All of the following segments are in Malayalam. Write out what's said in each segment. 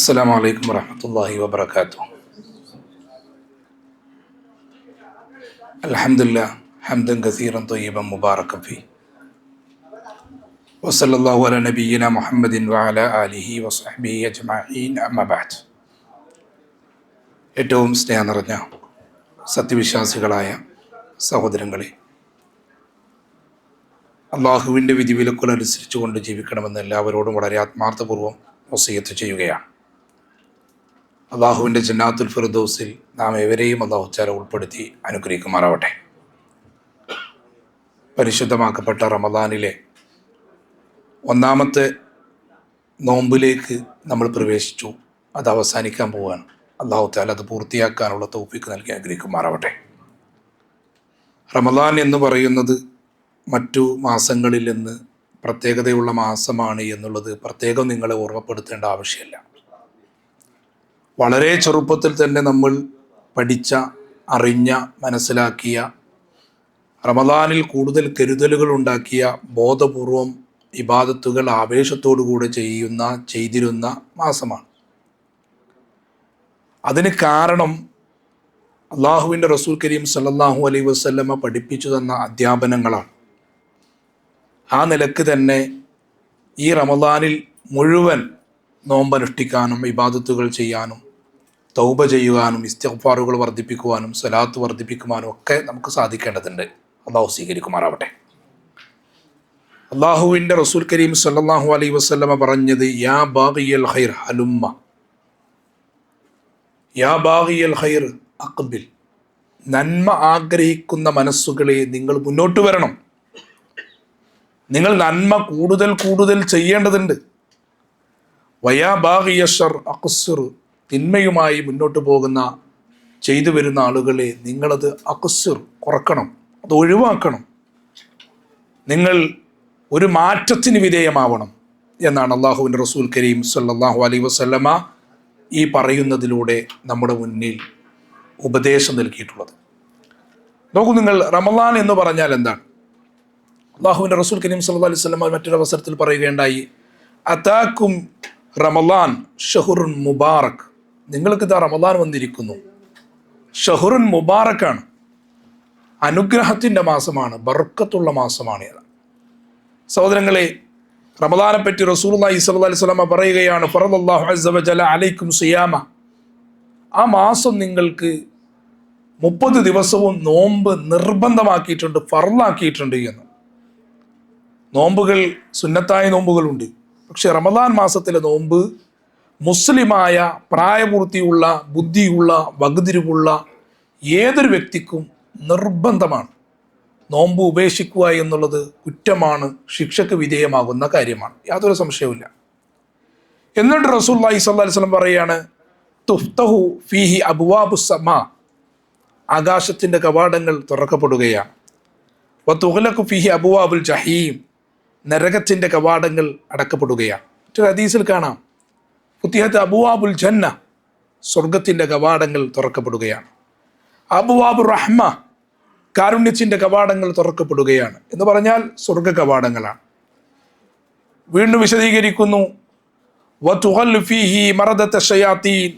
السلام عليكم ورحمة الله وبركاته. الحمد لله حمدا كثيرا طيبا مباركا فيه وصلى الله على نبينا محمد وعلى آله وصحبه أجمعين أما بعد. ഏറ്റവും സ്നേഹം നിറഞ്ഞ സത്യവിശ്വാസികളായ സഹോദരങ്ങളെ, അള്ളാഹുവിൻ്റെ വിധിവിലക്കുകൾ അനുസരിച്ചുകൊണ്ട് ജീവിക്കണമെന്ന് എല്ലാവരോടും വളരെ ആത്മാർത്ഥപൂർവ്വം വസിയത്ത് ചെയ്യുകയാണ്. അള്ളാഹുവിൻ്റെ ജന്നാത്തുൽ ഫിർദൗസിൽ നാം ഏവരെയും അള്ളാഹു തആല ഉൾപ്പെടുത്തി അനുഗ്രഹിക്കുമാറാവട്ടെ. പരിശുദ്ധമാക്കപ്പെട്ട റമദാനിലെ ഒന്നാമത്തെ നോമ്പിലേക്ക് നമ്മൾ പ്രവേശിച്ചു. അത് അവസാനിക്കാൻ പോവുകയാണ്. അള്ളാഹു തആല അത് പൂർത്തിയാക്കാനുള്ള തൗഫീഖ് നൽകി അനുഗ്രഹിക്കുമാറാവട്ടെ. റമദാൻ എന്ന് പറയുന്നത് മറ്റു മാസങ്ങളിൽ നിന്ന് പ്രത്യേകതയുള്ള മാസമാണ് എന്നുള്ളത് പ്രത്യേകം നിങ്ങളെ ഓർമ്മപ്പെടുത്തേണ്ട ആവശ്യമില്ല. വളരെ ചെറുപ്പത്തിൽ തന്നെ നമ്മൾ പഠിച്ച, അറിഞ്ഞ, മനസ്സിലാക്കിയ, റമദാനിൽ കൂടുതൽ കരുതലുകൾ ഉണ്ടാക്കിയ, ബോധപൂർവം ഇബാദത്തുകൾ ആവേശത്തോടുകൂടെ ചെയ്തിരുന്ന മാസമാണ്. അതിന് കാരണം അള്ളാഹുവിൻ്റെ റസൂൽ കരീം സല്ലല്ലാഹു അലൈഹി വസല്ലമ പഠിപ്പിച്ചു തന്ന അധ്യാപനങ്ങളാണ്. ആ നിലക്ക് തന്നെ ഈ റമദാനിൽ മുഴുവൻ നോമ്പനുഷ്ഠിക്കാനും ഇബാദത്തുകൾ ചെയ്യാനും തൗബ ചെയ്യുവാനും ഇസ്തിഗ്ഫാറുകൾ വർദ്ധിപ്പിക്കുവാനും സ്വലാത്ത് വർദ്ധിപ്പിക്കുവാനും ഒക്കെ നമുക്ക് സാധിക്കേണ്ടതുണ്ട്. അള്ളാഹു സ്വീകരിക്കുമാറാവട്ടെ. അള്ളാഹുവിൻ്റെ റസൂൽ കരീം സല്ലല്ലാഹു അലൈഹി വസല്ലമ പറഞ്ഞത്, യാ ബാഗിയൽ ഖൈർ ഹലുമ്മ, യാ ബാഗിയൽ ഖൈർ അഖ്ബിൽ, നന്മ ആഗ്രഹിക്കുന്ന മനസ്സുകളെ നിങ്ങൾ മുന്നോട്ട് വരണം. നിങ്ങൾ നന്മ കൂടുതൽ കൂടുതൽ ചെയ്യേണ്ടതുണ്ട്. വയാ ബാഗിയ ശർ അഖ്സിർ, തിന്മയുമായി മുന്നോട്ട് പോകുന്ന ചെയ്തു വരുന്ന ആളുകളെ നിങ്ങളത് അഖ്സിർ, കുറക്കണം, അത് ഒഴിവാക്കണം. നിങ്ങൾ ഒരു മാറ്റത്തിന് വിധേയമാവണം എന്നാണ് അള്ളാഹുവിൻ്റെ റസൂൽ കരീം സല്ലല്ലാഹു അലൈഹി വസല്ലമ ഈ പറയുന്നതിലൂടെ നമ്മുടെ മുന്നിൽ ഉപദേശം നൽകിയിട്ടുള്ളത്. നോക്കൂ നിങ്ങൾ, റമദാൻ എന്ന് പറഞ്ഞാൽ എന്താണ്? അള്ളാഹുവിൻ്റെ റസൂൽ കരീം സല്ലല്ലാഹു അലൈഹി വസല്ലമ മറ്റൊരു അവസരത്തിൽ പറയുകയുണ്ടായി, അതാക്കും റമദാൻ ഷഹ്റുൻ മുബാറക്, നിങ്ങൾക്ക് ഇതാ റമദാൻ വന്നിരിക്കുന്നു. ഷഹ്റുൻ മുബാറക്കാണ്, അനുഗ്രഹത്തിൻ്റെ മാസമാണ്, ബർക്കത്തുള്ള മാസമാണ്. സഹോദരങ്ങളെ, റമദാനെ പറ്റി റസൂലുള്ളാഹി സ്വല്ലല്ലാഹു അലൈഹി വസല്ലമ പറയുകയാണ്, ഫറദല്ലാഹു അസ്സ വജല്ല അലൈക്കും സിയാമ, ആ മാസം നിങ്ങൾക്ക് 30 ദിവസവും നോമ്പ് നിർബന്ധമാക്കിയിട്ടുണ്ട്, ഫർളാക്കിയിട്ടുണ്ട് എന്ന്. നോമ്പുകൾ, സുന്നത്തായ നോമ്പുകളുണ്ട്. പക്ഷെ റമദാൻ മാസത്തിലെ നോമ്പ് മുസ്ലിമായ, പ്രായപൂർത്തിയുള്ള, ബുദ്ധിയുള്ള, വകതിരിവുള്ള ഏതൊരു വ്യക്തിക്കും നിർബന്ധമാണ്. നോമ്പ് ഉപേക്ഷിക്കുക എന്നുള്ളത് കുറ്റമാണ്, ശിക്ഷയ്ക്ക് വിധേയമാകുന്ന കാര്യമാണ്, യാതൊരു സംശയവുമില്ല. എന്നിട്ട് റസൂലുള്ളാഹി സ്വല്ലല്ലാഹു അലൈഹി വസല്ലം പറയുകയാണ്, തുഫ്തഹു ഫീഹി അബ്വാബുസ് സമാ, ആകാശത്തിൻ്റെ കവാടങ്ങൾ തുറക്കപ്പെടുകയാണ്. വതുഗ്ലഖു ഫീഹി അബ്വാബുൽ ജഹീം, നരകത്തിൻ്റെ കവാടങ്ങൾ അടക്കപ്പെടുകയാണ്. മറ്റൊരു ഹദീസിൽ കാണാം, ഫുത്തിഹത്ത് അബ്വാബുൽ ജന്ന, സ്വർഗത്തിൻ്റെ കവാടങ്ങൾ തുറക്കപ്പെടുകയാണ്. അബ്വാബുർ റഹ്മ, കാരുണ്യത്തിൻ്റെ കവാടങ്ങൾ തുറക്കപ്പെടുകയാണ് എന്ന് പറഞ്ഞാൽ സ്വർഗ കവാടങ്ങളാണ്. വീണ്ടും വിശദീകരിക്കുന്നു, വതുഗല്ലു ഫീഹി മറദത ശയാത്തീൻ,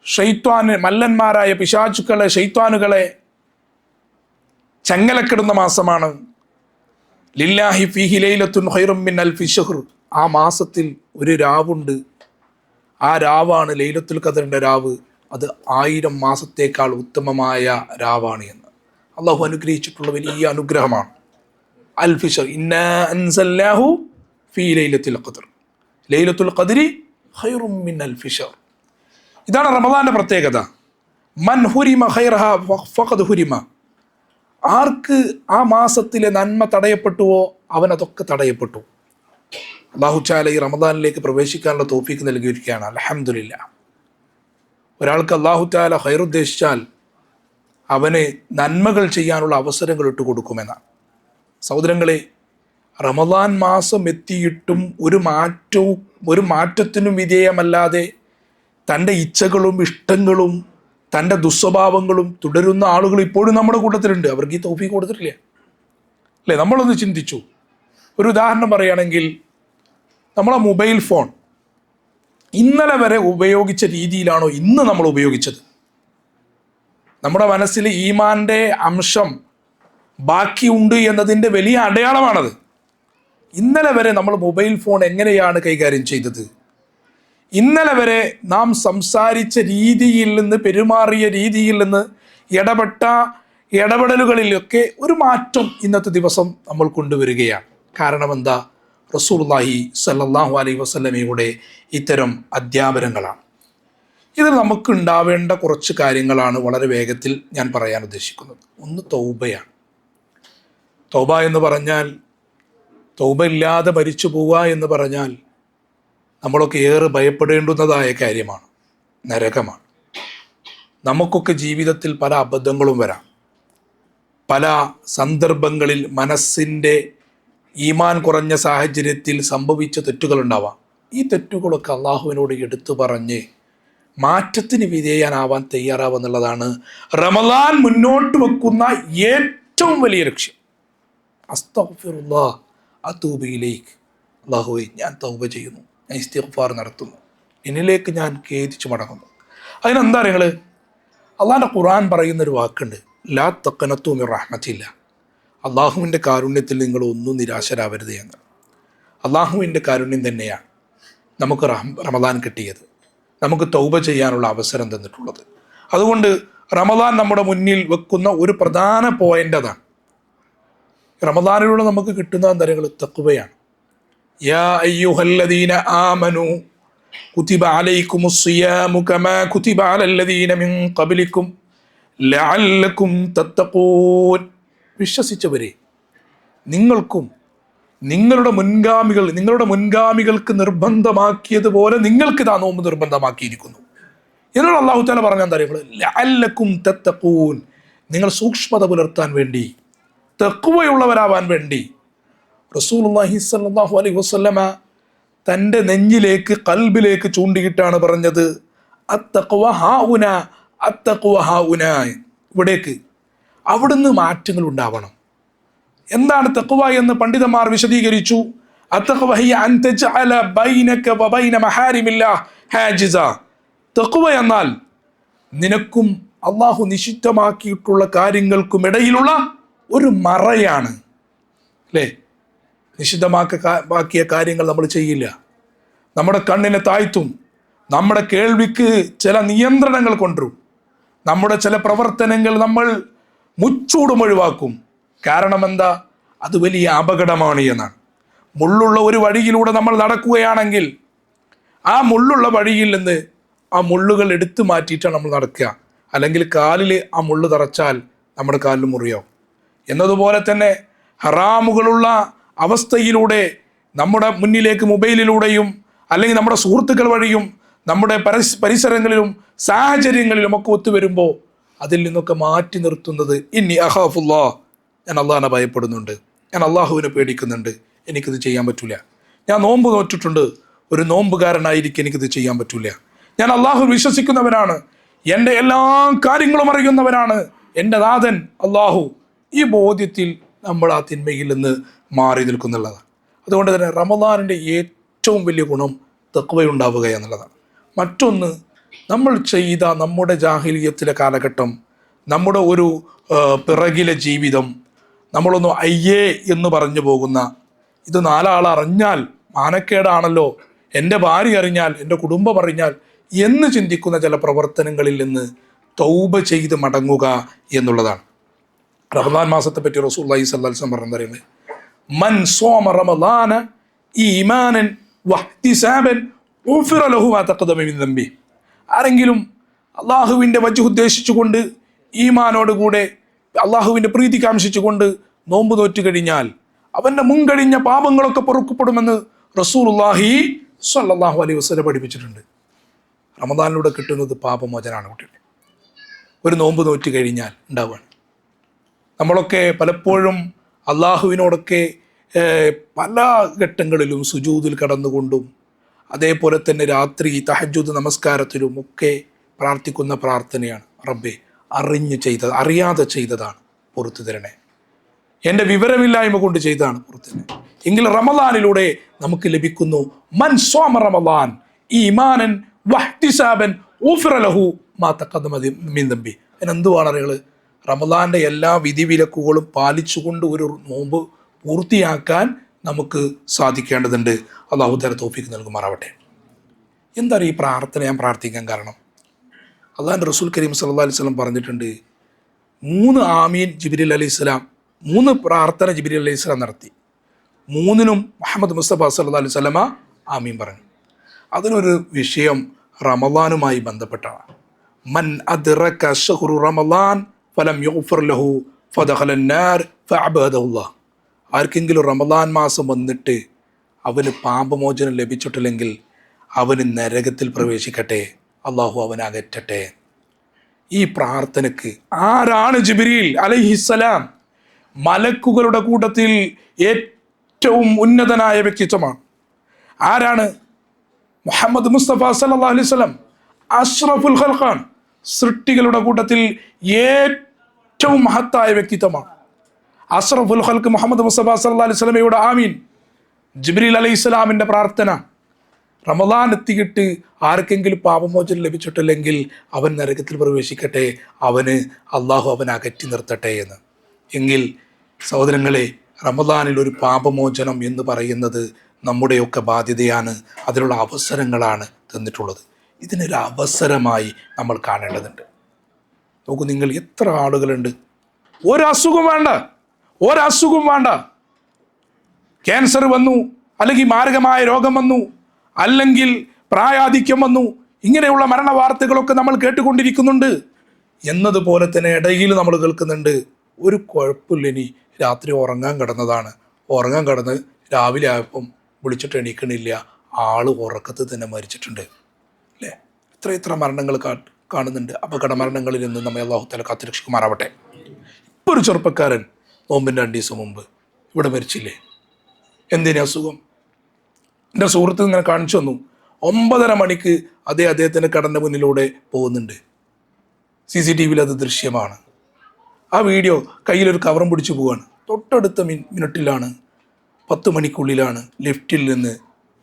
ശൈത്വാന്, മല്ലന്മാരായ പിശാചുക്കളെ, ശൈത്വാനുകളെ ചങ്ങലക്കിടുന്ന മാസമാണ്. ലില്ലാഹി ഫീഹി ലൈലത്തുൻ ഖൈറും മിൻ അൽഫി ശഹ്ർ, ആ മാസത്തിൽ ഒരു രാവുണ്ട്, ആ രാവാണ് ലൈലത്തുൽ ഖദറിൻ്റെ രാവ്, അത് 1000 മാസത്തേക്കാൾ ഉത്തമമായ രാവാണ് എന്ന് അള്ളാഹു അനുഗ്രഹിച്ചിട്ടുള്ള വലിയ അനുഗ്രഹമാണ്. അൽഫി ശഹ്ർ, ഇന്നാ അൻസൽനാഹു ഫീ ലൈലത്തുൽ ഖദർ, ലൈലത്തുൽ ഖദ്രി ഖൈറും മിൻ അൽഫി ശഹ്ർ. ഇതാണ് റമദാന്റെ പ്രത്യേകത. മൻ ഹുരിമ ഖൈറഹ ഫഖദ് ഹുരിമ, ആർക്ക് ആ മാസത്തിലെ നന്മ തടയപ്പെട്ടുവോ അവൻ അതൊക്കെ തടയപ്പെട്ടു. അല്ലാഹു തആല ഈ റമദാനിലേക്ക് പ്രവേശിക്കാനുള്ള തൗഫീഖ് നൽകിയിരിക്കുകയാണ്. അൽഹംദുലില്ലാഹ്. ഒരാൾക്ക് അല്ലാഹു തആല ഖൈർ ഉദ്ദേശിച്ചാൽ അവന് നന്മകൾ ചെയ്യാനുള്ള അവസരങ്ങൾ ഇട്ട് കൊടുക്കുമെന്നാണ്. സഹോദരങ്ങളെ, റമദാൻ മാസം എത്തിയിട്ടും ഒരു മാറ്റത്തിനും വിധേയമല്ലാതെ തൻ്റെ ഇച്ഛകളും ഇഷ്ടങ്ങളും തൻ്റെ ദുസ്വഭാവങ്ങളും തുടരുന്ന ആളുകൾ ഇപ്പോഴും നമ്മുടെ കൂട്ടത്തിലുണ്ട്. അവർക്ക് ഈ തൗഫീഖ് കൊടുത്തിട്ടില്ല അല്ലേ? നമ്മളൊന്ന് ചിന്തിച്ചു. ഒരു ഉദാഹരണം പറയുകയാണെങ്കിൽ, നമ്മളെ മൊബൈൽ ഫോൺ ഇന്നലെ വരെ ഉപയോഗിച്ച രീതിയിലാണോ ഇന്ന് നമ്മൾ ഉപയോഗിച്ചത്? നമ്മുടെ മനസ്സിൽ ഈമാൻ്റെ അംശം ബാക്കിയുണ്ട് എന്നതിൻ്റെ വലിയ അടയാളമാണത്. ഇന്നലെ വരെ നമ്മൾ മൊബൈൽ ഫോൺ എങ്ങനെയാണ് കൈകാര്യം ചെയ്തത്? ഇന്നലെ വരെ നാം സംസാരിച്ച രീതിയിൽ നിന്ന്, പെരുമാറിയ രീതിയിൽ നിന്ന്, ഇടപെട്ട ഇടപെടലുകളിലൊക്കെ ഒരു മാറ്റം ഇന്നത്തെ ദിവസം നമ്മൾ കൊണ്ടുവരികയാണ്. കാരണം എന്താ? റസൂലുള്ളാഹി സ്വല്ലല്ലാഹു അലൈഹി വസല്ലമയുടെ ഇത്തരം അധ്യാപനങ്ങളാണ്. ഇതിൽ നമുക്ക് ഉണ്ടാവേണ്ട കുറച്ച് കാര്യങ്ങളാണ് വളരെ വേഗത്തിൽ ഞാൻ പറയാൻ ഉദ്ദേശിക്കുന്നത്. ഒന്ന് തൗബയാണ്. തൗബ എന്ന് പറഞ്ഞാൽ, തൗബ ഇല്ലാതെ മരിച്ചു പോവുക എന്ന് പറഞ്ഞാൽ നമ്മളൊക്കെ ഏറെ ഭയപ്പെടേണ്ടുന്നതായ കാര്യമാണ്, നരകമാണ്. നമുക്കൊക്കെ ജീവിതത്തിൽ പല അബദ്ധങ്ങളും വരാം. പല സന്ദർഭങ്ങളിൽ മനസ്സിൻ്റെ ഈമാൻ കുറഞ്ഞ സാഹചര്യത്തിൽ സംഭവിച്ച തെറ്റുകളുണ്ടാവാം. ഈ തെറ്റുകളൊക്കെ അള്ളാഹുവിനോട് എടുത്തു പറഞ്ഞ് മാറ്റത്തിന് വിധേയനാവാൻ തയ്യാറാവുന്നുള്ളതാണ് റമളാൻ മുന്നോട്ട് വെക്കുന്ന ഏറ്റവും വലിയ ലക്ഷ്യം. അസ്തഗ്ഫിറുല്ലാഹ് അതൂബു ഇലൈക്. അല്ലാഹുവേ, ഞാൻ തൗബ ചെയ്യുന്നു, ഞാൻ ഇസ്തിഗ്ഫാർ നടത്തുന്നു, എന്നിലേക്ക് ഞാൻ ഖേദിച്ചു മടങ്ങുന്നു. അതിനെന്താ നിങ്ങൾ? അള്ളാഹിൻ്റെ ഖുർആൻ പറയുന്നൊരു വാക്കുണ്ട്, ലാ തഖ്നതു മിർ റഹ്മത്തില്ല. അള്ളാഹുവിൻ്റെ കാരുണ്യത്തിൽ നിങ്ങൾ ഒന്നും നിരാശരാവരുത് എന്ന്. അള്ളാഹുവിൻ്റെ കാരുണ്യം തന്നെയാണ് നമുക്ക് റമളാൻ കിട്ടിയത്, നമുക്ക് തൗബ ചെയ്യാനുള്ള അവസരം തന്നിട്ടുള്ളത്. അതുകൊണ്ട് റമളാൻ നമ്മുടെ മുന്നിൽ വെക്കുന്ന ഒരു പ്രധാന പോയിൻ്റ് അതാണ്. റമളാനിലൂടെ നമുക്ക് കിട്ടുന്ന കാര്യങ്ങൾ തഖ്വയാണ്. യാ അയ്യുഹല്ലദീന ആമനു കുതിബ അലൈക്കുമുസ് സിയാമു കമാ കുതിബ അലല്ലദീന മിൻ ഖബ്ലിക്കും ലഅല്ലക്കും തത്തഖൂൻ. വിശ്വസിച്ചവരെ, നിങ്ങൾക്കും നിങ്ങളുടെ മുൻഗാമികൾക്ക് നിർബന്ധമാക്കിയതുപോലെ നിങ്ങൾക്ക് ഇതാ നോമ്പ് നിർബന്ധമാക്കിയിരിക്കുന്നു എന്നുള്ള അല്ലാഹു തആല പറഞ്ഞ എന്താ അറിയുക? ലഅല്ലക്കും തത്തഖൂൻ. നിങ്ങൾ സൂക്ഷ്മത പുലർത്താൻ വേണ്ടി, തഖ്വയുള്ളവരാവാൻ വേണ്ടി റസൂലുള്ളാഹി സ്വല്ലല്ലാഹു അലൈഹി വസല്ലമ തൻ്റെ നെഞ്ചിലേക്ക്, ഖൽബിലേക്ക് ചൂണ്ടിയിട്ടാണ് പറഞ്ഞത്, അത്തഖ്വ ഹാഉന, അത്തഖ്വ ഹാഉന. ഇവിടേക്ക് അവിടുന്ന് മാറ്റങ്ങൾ ഉണ്ടാവണം. എന്താണ് തഖ്വ എന്ന് പണ്ഡിതന്മാർ വിശദീകരിച്ചു. അത്തഖ്വ ഹിയ അൻ തജഅല ബൈനക വബൈന മഹാരിമില്ലാഹ് ഹാജിസ. തഖ്വ എന്നാൽ നിനക്കും അള്ളാഹു നിഷിദ്ധമാക്കിയിട്ടുള്ള കാര്യങ്ങൾക്കും ഇടയിലുള്ള ഒരു മറയാണ്. അല്ലേ? നിഷിദ്ധമാക്കിയ കാര്യങ്ങൾ നമ്മൾ ചെയ്യില്ല. നമ്മുടെ കണ്ണിനെ താഴ്ത്തും, നമ്മുടെ കേൾവിക്ക് ചില നിയന്ത്രണങ്ങൾ കൊണ്ടുവരും, നമ്മുടെ ചില പ്രവർത്തനങ്ങൾ നമ്മൾ മുച്ചൂടും ഒഴിവാക്കും. കാരണം എന്താ? അത് വലിയ അപകടമാണ് എന്നാണ്. മുള്ളുള്ള ഒരു വഴിയിലൂടെ നമ്മൾ നടക്കുകയാണെങ്കിൽ ആ മുള്ളുള്ള വഴിയിൽ നിന്ന് ആ മുള്ളുകൾ എടുത്തു മാറ്റിയിട്ടാണ് നമ്മൾ നടക്കുക. അല്ലെങ്കിൽ കാലിൽ ആ മുള്ളു തറച്ചാൽ നമ്മുടെ കാലിൽ മുറിയാവും. എന്നതുപോലെ തന്നെ ഹറാമുകളുള്ള അവസ്ഥയിലൂടെ നമ്മുടെ മുന്നിലേക്ക് മൊബൈലിലൂടെയും അല്ലെങ്കിൽ നമ്മുടെ സുഹൃത്തുക്കൾ വഴിയും നമ്മുടെ പരിസരങ്ങളിലും സാഹചര്യങ്ങളിലും ഒക്കെ ഒത്തുവരുമ്പോൾ അതിൽ നിന്നൊക്കെ മാറ്റി നിർത്തുന്നത്, ഇന്നി അഖാഫുല്ലാ, ഞാൻ അള്ളാഹിനെ ഭയപ്പെടുന്നുണ്ട്, ഞാൻ അള്ളാഹുവിനെ പേടിക്കുന്നുണ്ട്, എനിക്കിത് ചെയ്യാൻ പറ്റില്ല. ഞാൻ നോമ്പ് നോറ്റിട്ടുണ്ട്, ഒരു നോമ്പുകാരനായിരിക്കും എനിക്കിത് ചെയ്യാൻ പറ്റില്ല. ഞാൻ അള്ളാഹു വിശ്വസിക്കുന്നവനാണ്, എൻ്റെ എല്ലാ കാര്യങ്ങളും അറിയുന്നവനാണ് എൻ്റെ നാഥൻ അള്ളാഹു. ഈ ബോധ്യത്തിൽ നമ്മൾ ആ തിന്മയിൽ നിന്ന് മാറി നിൽക്കുന്നുള്ളതാണ്. അതുകൊണ്ട് തന്നെ റമളാനിൻ്റെ ഏറ്റവും വലിയ ഗുണം തഖ്വയുണ്ടാവുക എന്നുള്ളതാണ്. മറ്റൊന്ന്, നമ്മൾ ചെയ്ത നമ്മുടെ ജാഹിലിയത്തിലെ കാലഘട്ടം, നമ്മുടെ ഒരു പിറകിലെ ജീവിതം, നമ്മളൊന്ന് അയ്യേ എന്ന് പറഞ്ഞു പോകുന്ന, ഇത് നാലാൾ അറിഞ്ഞാൽ മാനക്കേടാണല്ലോ, എൻ്റെ ഭാര്യ അറിഞ്ഞാൽ, എൻ്റെ കുടുംബം അറിഞ്ഞാൽ എന്ന് ചിന്തിക്കുന്ന ചില പ്രവർത്തനങ്ങളിൽ നിന്ന് തൗബ ചെയ്ത് മടങ്ങുക എന്നുള്ളതാണ്. റമളാൻ മാസത്തെ പറ്റി റസൂലുള്ളാഹി സ്വല്ലല്ലാഹു അലൈഹി വസല്ലം പറയുന്നത്, മൻ സ്വമ റമളാന ഈമാനൻ വഹ്തിസാബൻ ഗുഫിറ ലഹു മാ തഖദ്ദമ മിൻ ദംബി. ആരെങ്കിലും അള്ളാഹുവിൻ്റെ വജ്ഹ് ഉദ്ദേശിച്ചുകൊണ്ട്, ഈമാനോടുകൂടെ അള്ളാഹുവിൻ്റെ പ്രീതി കാംക്ഷിച്ചുകൊണ്ട് നോമ്പ് നോറ്റു കഴിഞ്ഞാൽ അവൻ്റെ മുൻകഴിഞ്ഞ പാപങ്ങളൊക്കെ പൊറുക്കപ്പെടുമെന്ന് റസൂലുള്ളാഹി സ്വല്ലല്ലാഹു അലൈഹി വസല്ലം പഠിപ്പിച്ചിട്ടുണ്ട്. റമദാനിലൂടെ കിട്ടുന്നത് പാപമോചനാണ് കുട്ടികൾ. ഒരു നോമ്പ് നോറ്റ് കഴിഞ്ഞാൽ ഉണ്ടാവുകയാണ്. നമ്മളൊക്കെ പലപ്പോഴും അള്ളാഹുവിനോടൊക്കെ പല ഘട്ടങ്ങളിലും സുജൂദിൽ കടന്നുകൊണ്ടും അതേപോലെ തന്നെ രാത്രി തഹജ്ജുദ് നമസ്കാരത്തിലും ഒക്കെ പ്രാർത്ഥിക്കുന്ന പ്രാർത്ഥനയാണ്, റബ്ബേ, അറിയാതെ ചെയ്തതാണ്, പുറത്തു തരണേ, എൻ്റെ വിവരമില്ലായ്മ കൊണ്ട് ചെയ്തതാണ്, പുറത്തു തരണേ. എങ്കിൽ റമളാനിലൂടെ നമുക്ക് ലഭിക്കുന്നു മൻ സ്വമ റമളാൻ ഈമാനൻ വഹ്തിസാബൻ ഊഫിറ ലഹു മാ തഖദ്ദമ മിൻ ദംബി. അതിനെന്തുവാണ് അറിയുള്ളത്? റമദാൻ്റെ എല്ലാ വിധിവിലക്കുകളും പാലിച്ചുകൊണ്ട് ഒരു നോമ്പ് പൂർത്തിയാക്കാൻ നമുക്ക് സാധിക്കേണ്ടതുണ്ട്. അല്ലാഹു തആല തൗഫീഖ് നൽകുമാറാവട്ടെ. എന്താണ് ഈ പ്രാർത്ഥന ഞാൻ പ്രാർത്ഥിക്കാൻ കാരണം? അള്ളാഹുവിൻ്റെ റസൂൽ കരീം സല്ലല്ലാഹു അലൈഹി വസല്ലം പറഞ്ഞിട്ടുണ്ട്, 3 ആമീൻ ജിബ്രീൽ അലൈഹിസ്സലാം, 3 പ്രാർത്ഥന ജിബ്രീൽ അലൈഹിസ്സലാം നടത്തി. 3നും മുഹമ്മദ് മുസ്തഫ സല്ലല്ലാഹു അലൈഹി വസല്ലമ ആമീൻ പറഞ്ഞു. അതിനൊരു വിഷയം റമദാനുമായി ബന്ധപ്പെട്ടാണ്. മൻ അദ്റക ശഹ്റു റമദാൻ ഫലം യുഗ്ഫർ ലഹു ഫദഖല അന്നാർ ഫഅബദഹുല്ലാഹ്. ആർക്കെങ്കിലും റമദാൻ മാസം വന്നിട്ട് അവന് പാപമോചനം ലഭിച്ചിട്ടില്ലെങ്കിൽ അവന് നരകത്തിൽ പ്രവേശിക്കട്ടെ, അള്ളാഹു അവനെ അകറ്റട്ടെ. ഈ പ്രാർത്ഥനയ്ക്ക് ആരാണ്? ജിബ്രീൽ അലൈഹിസ്സലാം. മലക്കുകളുടെ കൂട്ടത്തിൽ ഏറ്റവും ഉന്നതനായ വ്യക്തിത്വമാണ്. ആരാണ്? മുഹമ്മദ് മുസ്തഫ സല്ലല്ലാഹു അലൈഹി വസല്ലം അഷ്റഫുൽ ഖൽഖാൻ. സൃഷ്ടികളുടെ കൂട്ടത്തിൽ ഏറ്റവും മഹത്തായ വ്യക്തിത്വമാണ്. അഷ്റഫുൽ ഖൽഖ് മുഹമ്മദ് മുസ്തഫ സല്ലല്ലാഹു അലൈഹി വസല്ലമയുടെ ആമീൻ. ജിബ്രീൽ അലൈഹിസ്സലാമിൻ്റെ പ്രാർത്ഥന, റമദാൻ എത്തിയിട്ട് ആർക്കെങ്കിലും പാപമോചനം ലഭിച്ചിട്ടില്ലെങ്കിൽ അവൻ നരകത്തിൽ പ്രവേശിക്കട്ടെ, അവന് അള്ളാഹു അവനെ അകറ്റി നിർത്തട്ടെ എന്ന്. എങ്കിൽ സഹോദരങ്ങളെ, റമദാനിൽ ഒരു പാപമോചനം എന്ന് പറയുന്നത് നമ്മുടെയൊക്കെ ബാധ്യതയാണ്. അതിനുള്ള അവസരങ്ങളാണ് തന്നിട്ടുള്ളത്. ഇതിനൊരു അവസരമായി നമ്മൾ കാണേണ്ടതുണ്ട്. നോക്കൂ, നിങ്ങൾ എത്ര ആളുകളുണ്ട്, ഒരസുഖം വേണ്ട, ക്യാൻസർ വന്നു, അല്ലെങ്കിൽ മാരകമായ രോഗം വന്നു, അല്ലെങ്കിൽ പ്രായാധിക്യം വന്നു, ഇങ്ങനെയുള്ള മരണ വാർത്തകളൊക്കെ നമ്മൾ കേട്ടുകൊണ്ടിരിക്കുന്നുണ്ട്. എന്നതുപോലെ തന്നെ ഇടയിൽ നമ്മൾ കേൾക്കുന്നുണ്ട്, ഒരു കുഴപ്പമില്ല, ഇനി രാത്രി ഉറങ്ങാൻ കിടന്ന് രാവിലെ ആയപ്പം വിളിച്ചിട്ട് എണീക്കണില്ല, ആള് ഉറക്കത്തിൽ തന്നെ മരിച്ചിട്ടുണ്ട്. അല്ലേ? എത്ര മരണങ്ങൾ കാണുന്നുണ്ട്. അപകട മരണങ്ങളിൽ നിന്ന് നമ്മെ അല്ലാഹു തആല കാത്തുരക്ഷിക്കുമാറാവട്ടെ. ഇപ്പോൾ ഒരു ചെറുപ്പക്കാരൻ നോമ്പിൻ്റെ 2 ദിവസം മുമ്പ് ഇവിടെ മരിച്ചില്ലേ? എന്തിനാ അസുഖം? എൻ്റെ സുഹൃത്ത് ഇങ്ങനെ കാണിച്ചു തന്നു. 9:30 മണിക്ക് അദ്ദേഹത്തിൻ്റെ കടൻ്റെ മുന്നിലൂടെ പോകുന്നുണ്ട്. CCTVയിൽ അത് ദൃശ്യമാണ്. ആ വീഡിയോ കയ്യിലൊരു കവറും പിടിച്ചു പോവുകയാണ്. തൊട്ടടുത്ത മിനിറ്റിലാണ്, 10 മണിക്കുള്ളിലാണ് ലിഫ്റ്റിൽ നിന്ന്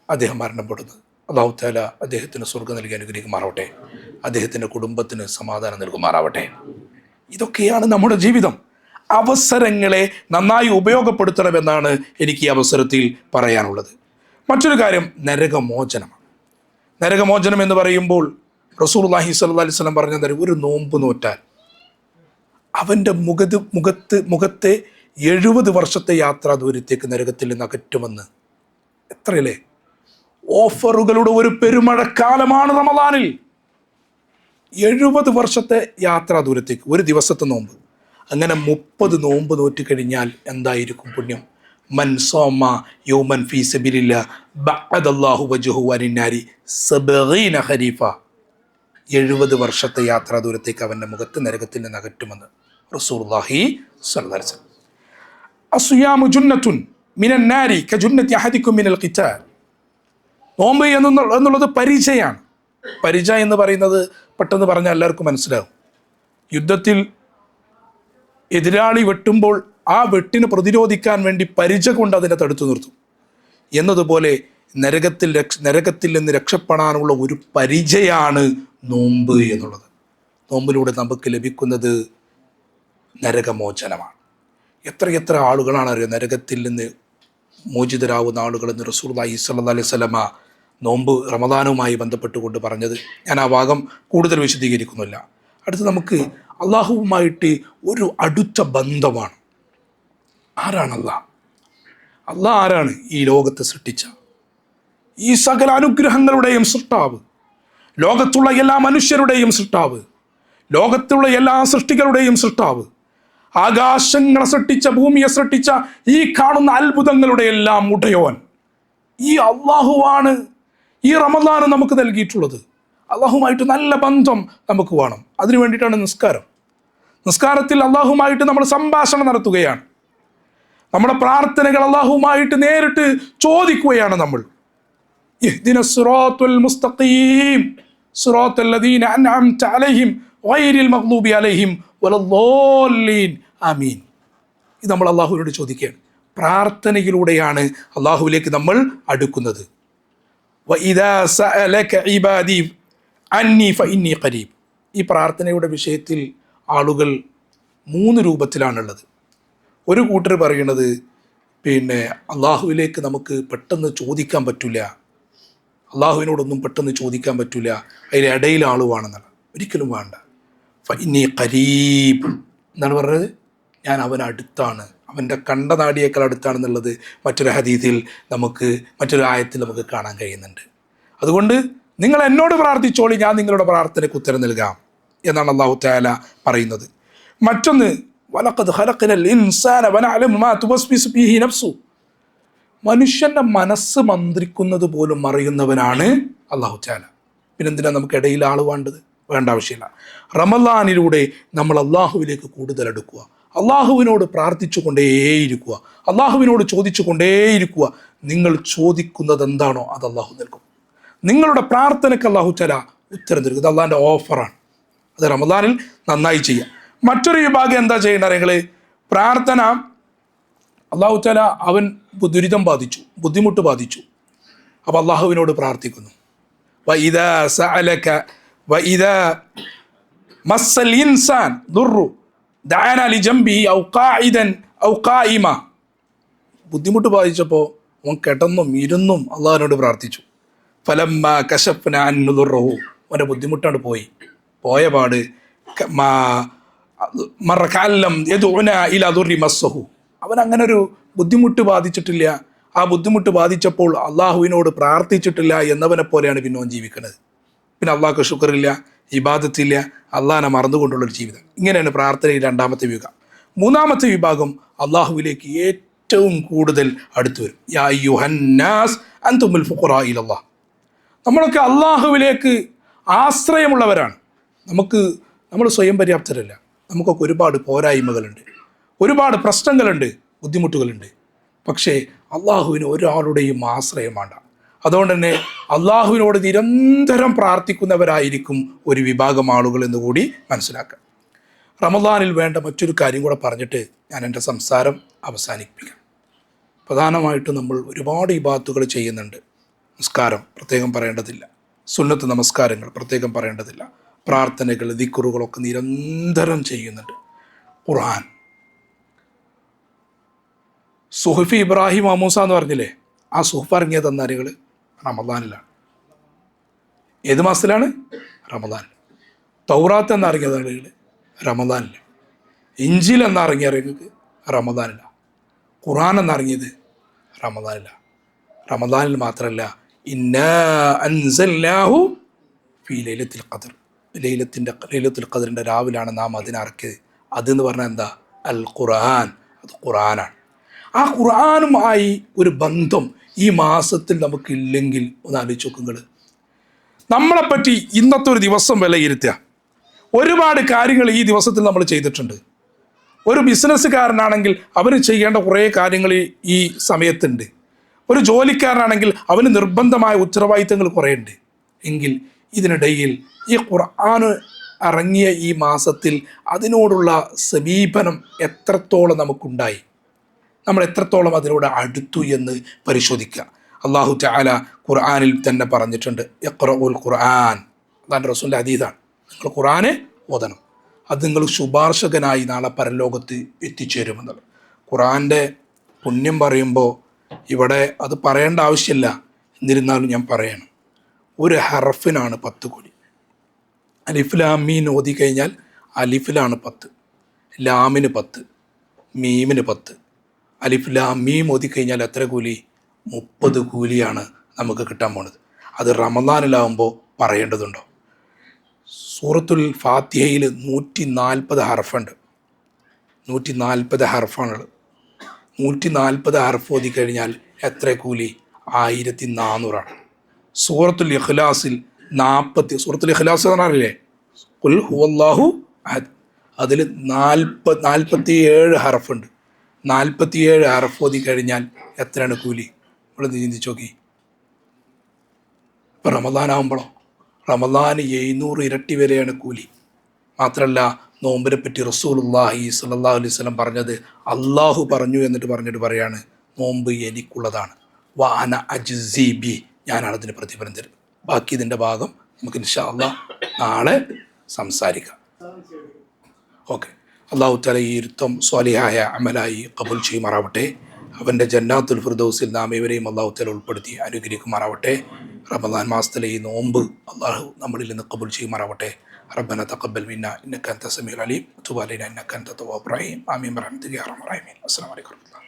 അദ്ദേഹം മരണപ്പെടുന്നത്. അല്ലാഹു തആല അദ്ദേഹത്തിന് സ്വർഗ്ഗം നൽകി അനുഗ്രഹിക്കുമാറാവട്ടെ. അദ്ദേഹത്തിൻ്റെ കുടുംബത്തിന് സമാധാനം നൽകുമാറാവട്ടെ. ഇതൊക്കെയാണ് നമ്മുടെ ജീവിതം. അവസരങ്ങളെ നന്നായി ഉപയോഗപ്പെടുത്തണമെന്നാണ് എനിക്ക് ഈ അവസരത്തിൽ പറയാനുള്ളത്. മറ്റൊരു കാര്യം നരകമോചനമാണ്. നരകമോചനം എന്ന് പറയുമ്പോൾ റസൂലുള്ളാഹി സ്വല്ലല്ലാഹു അലൈഹി വസല്ലം പറഞ്ഞ ഒരു നോമ്പ് നോറ്റാൽ അവൻ്റെ മുഖത്തെ 70 വർഷത്തെ യാത്രാ ദൂരത്തേക്ക് നരകത്തിൽ നിന്ന് അകറ്റുമെന്ന്. എത്രയല്ലേ? ഓഫറുകളുടെ ഒരു പെരുമഴക്കാലമാണ് റമദാനിൽ. 70 വർഷത്തെ യാത്രാ ദൂരത്തേക്ക് ഒരു ദിവസത്തെ നോമ്പ്. അങ്ങനെ 30 നോമ്പ് നോറ്റ് കഴിഞ്ഞാൽ എന്തായിരിക്കും പുണ്യം? മൻ സോമ യൗമൻ ഫീ സബീലില്ലാഹ് ബഅദല്ലാഹു വജ്ഹു അനിന്നാരി 70 ഖരീഫ. 70 വർഷത്തെ യാത്രാ ദൂരത്തേക്ക് അവൻ്റെ മുഖത്ത് നരകത്തിൽ നിന്ന് അകറ്റുമെന്ന് റസൂലുള്ളാഹി സ്വല്ലല്ലാഹു അലൈഹി വസല്ലം. അസ്യാമു ജുന്നത്തുൻ മിനൻ നാരി കജുന്നതി അഹദികും മിനൽ ഖിതാൽ. നോമ്പ് എന്നുള്ളത് പരിചയാണ്. പരിച എന്ന് പറയുന്നത് പെട്ടെന്ന് പറഞ്ഞാൽ എല്ലാവർക്കും മനസ്സിലാവും. യുദ്ധത്തിൽ എതിരാളി വെട്ടുമ്പോൾ ആ വെട്ടിന് പ്രതിരോധിക്കാൻ വേണ്ടി പരിച കൊണ്ട് അതിനെ തടുത്തു നിർത്തും എന്നതുപോലെ നരകത്തിൽ നിന്ന് രക്ഷപ്പെടാനുള്ള ഒരു പരിചയാണ് നോമ്പ് എന്നുള്ളത്. നോമ്പിലൂടെ നമുക്ക് ലഭിക്കുന്നത് നരകമോചനമാണ്. എത്ര ആളുകളാണ് അറിയുക നരകത്തിൽ നിന്ന് മോചിതരാകുന്ന ആളുകളെന്ന് റസൂലുള്ളാഹി സ്വല്ലല്ലാഹു അലൈഹി വസല്ലമ നോമ്പ് റമദാനുമായി ബന്ധപ്പെട്ടുകൊണ്ട് പറഞ്ഞത്. ഞാൻ ആ ഭാഗം കൂടുതൽ വിശദീകരിക്കുന്നില്ല. അടുത്ത് നമുക്ക് അള്ളാഹുവുമായിട്ട് ഒരു അടുത്ത ബന്ധമാണ്. ആരാണ് അള്ളാഹ്? അള്ളാഹ് ആരാണ്? ഈ ലോകത്തെ സൃഷ്ടിച്ച ഈ സകല അനുഗ്രഹങ്ങളുടെയും സൃഷ്ടാവ്, ലോകത്തുള്ള എല്ലാ മനുഷ്യരുടെയും സൃഷ്ടാവ്, ലോകത്തുള്ള എല്ലാ സൃഷ്ടികളുടെയും സൃഷ്ടാവ്, ആകാശങ്ങളെ സൃഷ്ടിച്ച, ഭൂമിയെ സൃഷ്ടിച്ച, ഈ കാണുന്ന അത്ഭുതങ്ങളുടെ എല്ലാം ഉടയോൻ ഈ അള്ളാഹുവാണ്. ഈ റമദാൻ നമുക്ക് നൽകിയിട്ടുള്ളത് അള്ളാഹുമായിട്ട് നല്ല ബന്ധം നമുക്ക് വേണം. അതിനു വേണ്ടിയിട്ടാണ് നിസ്കാരം. നിസ്കാരത്തിൽ അള്ളാഹുമായിട്ട് നമ്മൾ സംഭാഷണം നടത്തുകയാണ്. നമ്മുടെ പ്രാർത്ഥനകൾ അള്ളാഹുമായിട്ട് നേരിട്ട് ചോദിക്കുകയാണ് നമ്മൾ. ഇഹ്ദിന സിറാത്തുൽ മുസ്തഖീം സിറാത്തുൽ ലദീന അൻഅംത അലൈഹിം ഗൈറിൽ മഗ്ദൂബി അലൈഹിം വലദ്ദാല്ലീൻ ആമീൻ. ഇത് നമ്മൾ അള്ളാഹുവിനോട് ചോദിക്കുകയാണ്. പ്രാർത്ഥനയിലൂടെയാണ് അള്ളാഹുവിലേക്ക് നമ്മൾ അടുക്കുന്നത്. വഇദാ സഅലക ഇബാദി അന്നി ഫഇന്നി ഖരീബ്. ഈ പ്രാർത്ഥനയുടെ വിഷയത്തിൽ ആളുകൾ 3 രൂപത്തിലാണുള്ളത്. ഒരു കൂട്ടർ പറയുന്നത് അള്ളാഹുവിലേക്ക് നമുക്ക് പെട്ടെന്ന് ചോദിക്കാൻ പറ്റില്ല, അള്ളാഹുവിനോടൊന്നും പെട്ടെന്ന് ചോദിക്കാൻ പറ്റില്ല, അതിലിടയിൽ ആളുവാണെന്നാണ്. ഒരിക്കലും വേണ്ട. ഫഇന്നി ഖരീബ് എന്നാണ് പറഞ്ഞത്, ഞാൻ അവനടുത്താണ്, അവൻ്റെ കണ്ടനാടിയേക്കാൾ അടുത്താണെന്നുള്ളത് മറ്റൊരു ഹദീസിൽ മറ്റൊരു ആയത്തിൽ നമുക്ക് കാണാൻ കഴിയുന്നുണ്ട്. അതുകൊണ്ട് നിങ്ങൾ എന്നോട് പ്രാർത്ഥിച്ചോളി, ഞാൻ നിങ്ങളുടെ പ്രാർത്ഥനയ്ക്ക് ഉത്തരം നൽകാം എന്നാണ് അല്ലാഹു തആല പറയുന്നത്. മറ്റൊന്ന് വലഖദ് ഖലഖനൽ ഇൻസാന വനഅലമു മാ തുവസ്വിസു ഫീഹി നഫ്സു. മനുഷ്യൻ്റെ മനസ്സ് മന്ത്രിക്കുന്നത് പോലും അറിയുന്നവനാണ് അല്ലാഹു തആല. പിന്നെന്തിനാണ് നമുക്ക് ഇടയിൽ ആൾ വേണ്ടത്? വേണ്ട ആവശ്യമില്ല. റമളാനിലൂടെ നമ്മൾ അള്ളാഹുവിലേക്ക് കൂടുതൽ അടുക്കുക, അള്ളാഹുവിനോട് പ്രാർത്ഥിച്ചു കൊണ്ടേയിരിക്കുക, അള്ളാഹുവിനോട് ചോദിച്ചു കൊണ്ടേയിരിക്കുക. നിങ്ങൾ ചോദിക്കുന്നത് എന്താണോ അത് അള്ളാഹു നൽകും. നിങ്ങളുടെ പ്രാർത്ഥനയ്ക്ക് അള്ളാഹു തആല ഉത്തരം നൽകും. ഇത് അള്ളാഹിൻ്റെ ഓഫറാണ്. അത് റമളാനിൽ നന്നായി ചെയ്യാം. മറ്റൊരു വിഭാഗം എന്താ ചെയ്യേണ്ടത്? നിങ്ങൾ പ്രാർത്ഥന അള്ളാഹു തആല അവൻ ദുരിതം ബാധിച്ചു, ബുദ്ധിമുട്ട് ബാധിച്ചു, അപ്പോൾ അള്ളാഹുവിനോട് പ്രാർത്ഥിക്കുന്നു. വഇദാ സഅലക വഇദാ മസ്സൽ ഇൻസാൻ ദുർറു ദഅന ലിജംബിഹി ഔ ഖാഇദൻ ഔ ഖായിമ. ബുദ്ധിമുട്ട് ബാധിച്ചപ്പോൾ അവൻ കിടന്നും ഇരുന്നും അള്ളാഹുവിനോട് പ്രാർത്ഥിച്ചു. ഫലമ്മ കശഫ്ന അൻഹു ദുർറഹു, അവൻ്റെ ബുദ്ധിമുട്ടാണ് പോയ പാട് മറക്കല്ലം യദ്ഉന ഇലാ ദുർരി മസ്സഹു, അവൻ അങ്ങനെ ഒരു ബുദ്ധിമുട്ട് ബാധിച്ചിട്ടില്ല. ആ ബുദ്ധിമുട്ട് ബാധിച്ചപ്പോൾ അള്ളാഹുവിനോട് പ്രാർത്ഥിച്ചിട്ടില്ല എന്നവനെ പോലെയാണ് പിന്നെ അവൻ ജീവിക്കുന്നത്. പിന്നെ അള്ളാഹ്ക്ക് ശുക്റില്ല, ഇബാദത്തില്ല, അള്ളാഹിനെ മറന്നുകൊണ്ടുള്ളൊരു ജീവിതം. ഇങ്ങനെയാണ് പ്രാർത്ഥനയിൽ രണ്ടാമത്തെ വിഭാഗം. മൂന്നാമത്തെ വിഭാഗം അള്ളാഹുവിലേക്ക് ഏറ്റവും കൂടുതൽ അടുത്തു വരും. യാ അയ്യുഹന്നാസ് അൻതുമുൽ ഫുഖറാ ഇലല്ലാഹ്. നമ്മളൊക്കെ അള്ളാഹുവിലേക്ക് ആശ്രയമുള്ളവരാണ്. നമ്മൾ സ്വയം പര്യാപ്തരല്ല. നമുക്കൊക്കെ ഒരുപാട് പോരായ്മകളുണ്ട്, ഒരുപാട് പ്രശ്നങ്ങളുണ്ട്, ബുദ്ധിമുട്ടുകളുണ്ട്. പക്ഷേ അള്ളാഹുവിന് ഒരാളുടെയും ആശ്രയം വേണ്ട. അതുകൊണ്ട് തന്നെ അള്ളാഹുവിനോട് നിരന്തരം പ്രാർത്ഥിക്കുന്നവരായിരിക്കും ഒരു വിഭാഗം ആളുകൾ എന്ന് കൂടി മനസ്സിലാക്കുക. റമളാനിൽ വേണ്ട മറ്റൊരു കാര്യം കൂടെ പറഞ്ഞിട്ട് ഞാൻ എൻ്റെ സംസാരം അവസാനിപ്പിക്കാം. പ്രധാനമായിട്ടും നമ്മൾ ഒരുപാട് ഇബാദത്തുകൾ ചെയ്യുന്നുണ്ട്. നമസ്കാരം പ്രത്യേകം പറയേണ്ടതില്ല, സുന്നത്ത് നമസ്കാരങ്ങൾ പ്രത്യേകം പറയേണ്ടതില്ല, പ്രാർത്ഥനകൾ, ദിക്റുകളൊക്കെ നിരന്തരം ചെയ്യുന്നുണ്ട്. ഖുർആൻ, സുഹഫി ഇബ്രാഹിം മൂസ എന്ന് പറഞ്ഞില്ലേ, ആ സുഹഫ് ഇറങ്ങിയത് എന്നാരികൾ റമളാനിലാണ്. ഏത് മാസത്തിലാണ്? റമളാനിൽ. തൗറാത്ത് എന്നിറങ്ങിയത് ആളുകൾ റമളാനിൽ. ഇഞ്ചീൽ എന്നിറങ്ങിയ ആളുകൾക്ക് റമളാനിലാണ്. ഖുർആൻ എന്നിറങ്ങിയത് റമളാനിലാണ്. റമളാനിൽ മാത്രമല്ല, ഇന്നാ അൻസൽനാഹു ഫീ ലൈലത്തുൽ ഖദ്ർ, ലൈലത്തുൽ ഖദ്റിൻ്റെ രാവിലാണ് നാം അതിനിറക്കിയത്. അതെന്ന് പറഞ്ഞാൽ എന്താ? അൽ ഖുർആൻ. അത് ഖുർആനാണ്. ആ ഖുർആനുമായി ഒരു ബന്ധം ഈ മാസത്തിൽ നമുക്കില്ലെങ്കിൽ ഒന്ന് ആലോചിച്ച് നോക്കുങ്ങൾ. നമ്മളെപ്പറ്റി ഇന്നത്തെ ഒരു ദിവസം വിലയിരുത്തുക. ഒരുപാട് കാര്യങ്ങൾ ഈ ദിവസത്തിൽ നമ്മൾ ചെയ്തിട്ടുണ്ട്. ഒരു ബിസിനസ്സുകാരനാണെങ്കിൽ അവന് ചെയ്യേണ്ട കുറേ കാര്യങ്ങൾ ഈ സമയത്തുണ്ട്. ഒരു ജോലിക്കാരനാണെങ്കിൽ അവന് നിർബന്ധമായ ഉത്തരവാദിത്തങ്ങൾ കുറേ ഉണ്ട്. എങ്കിൽ ഇതിനിടയിൽ ഈ ഖുർആൻ ഇറങ്ങിയ ഈ മാസത്തിൽ അതിനോടുള്ള സമീപനം എത്രത്തോളം നമുക്കുണ്ടായി, നമ്മൾ എത്രത്തോളം അതിലൂടെ അടുത്തു എന്ന് പരിശോധിക്കുക. അല്ലാഹു തആല ഖുർആനിൽ തന്നെ പറഞ്ഞിട്ടുണ്ട്, ഇഖ്റഉൽ ഖുർആൻ. അതാണ് റസൂലിൻ്റെ ഹദീസാണ്. നിങ്ങൾ ഖുർആനെ ഓതണം, അത് നിങ്ങൾ ശുപാർശകനായി നാളെ പരലോകത്ത് എത്തിച്ചേരുമെന്നുള്ളത്. ഖുർആൻ്റെ പുണ്യം പറയുമ്പോൾ ഇവിടെ അത് പറയേണ്ട ആവശ്യമില്ല, എന്നിരുന്നാലും ഞാൻ പറയണം. ഒരു ഹർഫിനാണ് 10 കൂലി. അലിഫ് ലാം മീൻ ഓതി കഴിഞ്ഞാൽ അലിഫിലാണ് 10, ലാമിന് 10, മീമിന് 10. അലിഫ് ലാം മീം ഓതി കഴിഞ്ഞാൽ എത്ര കൂലി? 30 കൂലിയാണ് നമുക്ക് കിട്ടാൻ പോണത്. അത് റമളാനിലാവുമ്പോൾ പറയേണ്ടതുണ്ടോ? സൂറത്തുൽ ഫാത്തിഹയിൽ 140 ഹർഫുണ്ട്. 140 ഹർഫാണ്. 140 ഹർഫ് ഓതി കഴിഞ്ഞാൽ എത്ര കൂലി? 1400ആണ്. സൂറത്തുൽ ഇഖ്ലാസിൽ 40, സൂറത്തുൽ ഇഖ്ലാസ് എന്ന് പറഞ്ഞാലേ ഖുൽ ഹുവല്ലാഹു അഹദ്, അതിൽ 47 ഹർഫുണ്ട്. 47 ഹർഫ് ഓതി കഴിഞ്ഞാൽ എത്രയാണ് കൂലി? നമ്മൾ ചിന്തിച്ച് നോക്കി. ഇപ്പം റമളാനാവുമ്പോഴോ, റമളാന് 700 ഇരട്ടി വരെയാണ് കൂലി. മാത്രമല്ല, നോമ്പിനെ പറ്റി റസൂലുള്ളാഹി സ്വല്ലല്ലാഹു അലൈഹി വസല്ലം പറഞ്ഞത്, അള്ളാഹു പറഞ്ഞു എന്നിട്ട് പറയാണ്, നോമ്പ് എനിക്കുള്ളതാണ്. വഅന അജ്സി ബി, ഞാനാണ് അതിന് പ്രതിഫലം തരുന്നത്. ബാക്കി ഇതിൻ്റെ ഭാഗം നമുക്ക് ഇൻഷാ അല്ലാഹ് നാളെ സംസാരിക്കാം. ഓക്കെ. അള്ളാഹു തആല ഈ ഇരുത്തം സ്വാലിഹായ അമലായി ഖബൂൽ ചെയ്യുമാറാവട്ടെ. അവൻ്റെ ജന്നാത്തുൽ ഫിർദൗസിൽ നാം ഇവരെയും അള്ളാഹു തആല ഉൾപ്പെടുത്തി അനുഗ്രഹിക്കുമാറാവട്ടെ. റമദാൻ മാസത്തിലെ ഈ നോമ്പ് അള്ളാഹു നമ്മളിൽ നിന്ന് ഖബൂൽ ചെയ്യുമാറാവട്ടെ. ربنا تقبل منا إنك أنت السميع العليم وتب علينا إنك أنت التواب الرحيم آمين برحمتك يا أرحم الراحمين. السلام عليكم ورحمة الله.